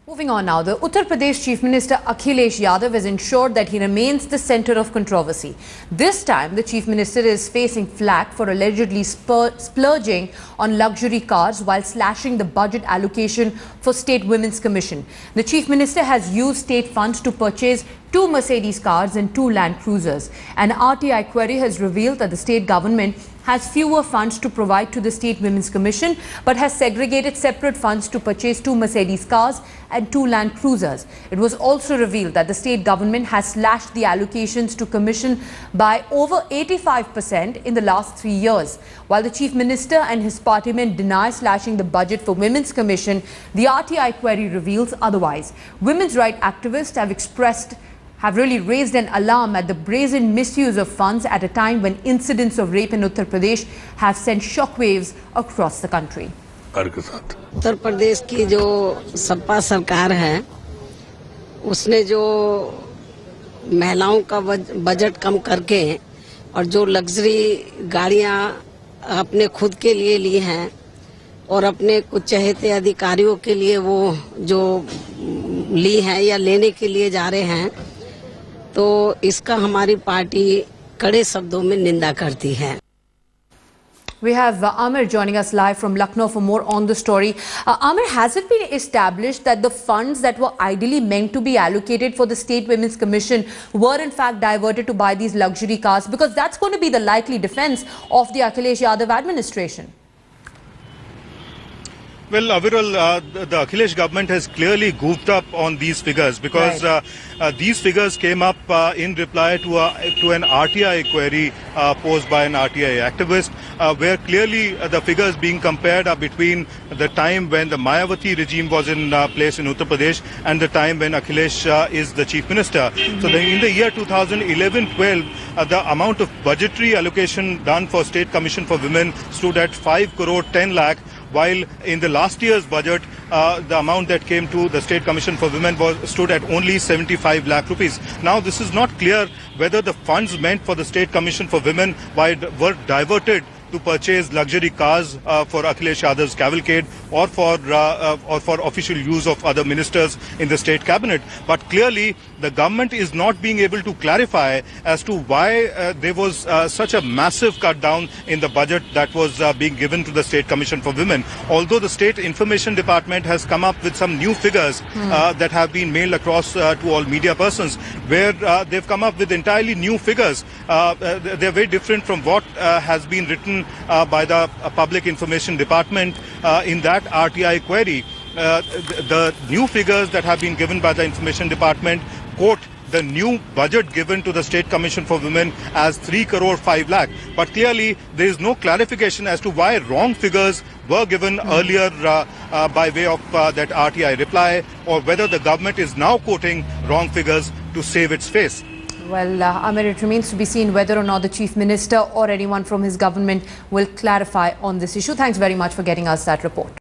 Moving on now, the Uttar Pradesh Chief Minister Akhilesh Yadav has ensured that he remains the centre of controversy. This time, the Chief Minister is facing flak for allegedly splurging on luxury cars while slashing the budget allocation for State Women's Commission. The Chief Minister has used state funds to purchase 2 Mercedes cars and 2 Land Cruisers. An RTI query has revealed that the state government has fewer funds to provide to the State Women's Commission, but has segregated separate funds to purchase 2 Mercedes cars and 2 Land Cruisers. It was also revealed that the state government has slashed the allocations to Commission by over 85% in the last 3 years. While the Chief Minister and his partymen deny slashing the budget for Women's Commission, the RTI query reveals otherwise. Women's rights activists have really raised an alarm at the brazen misuse of funds at a time when incidents of rape in Uttar Pradesh have sent shockwaves across the country. Uttar Pradesh की जो सपा सरकार है, उसने जो महिलाओं का budget कम करके और जो लग्जरी गाड़ियां अपने खुद के लिए ली हैं और अपने कुछ चहेते अधिकारियों के लिए वो जो ली हैं या लेने के लिए जा रहे हैं, तो इसका हमारी पार्टी कड़े शब्दों में निंदा करती है. We have Amir joining us live from Lucknow for more on the story. Amir, has it been established that the funds that were ideally meant to be allocated for the State Women's Commission were in fact diverted to buy these luxury cars? Because that's going to be the likely defense of the Akhilesh Yadav administration. Well, Aviral, the Akhilesh government has clearly goofed up on these figures because these figures came up in reply to an RTI query posed by an RTI activist, where clearly the figures being compared are between the time when the Mayawati regime was in place in Uttar Pradesh and the time when Akhilesh is the Chief Minister. So in the year 2011-12, the amount of budgetary allocation done for State Commission for Women stood at 5 crore 10 lakh. While in the last year's budget, the amount that came to the State Commission for Women stood at only 75 lakh rupees. Now, this is not clear whether the funds meant for the State Commission for Women were diverted to purchase luxury cars for Akhilesh Yadav's cavalcade or for official use of other ministers in the state cabinet. But clearly, the government is not being able to clarify as to why there was such a massive cut down in the budget that was being given to the State Commission for Women. Although the State Information Department has come up with some new figures that have been mailed across to all media persons, where they've come up with entirely new figures. They're very different from what has been written by the Public Information Department in that RTI query. The new figures that have been given by the Information Department quote the new budget given to the State Commission for Women as 3 crore 5 lakh. But clearly there is no clarification as to why wrong figures were given earlier by way of that RTI reply, or whether the government is now quoting wrong figures to save its face. Well, Amir, it remains to be seen whether or not the Chief Minister or anyone from his government will clarify on this issue. Thanks very much for getting us that report.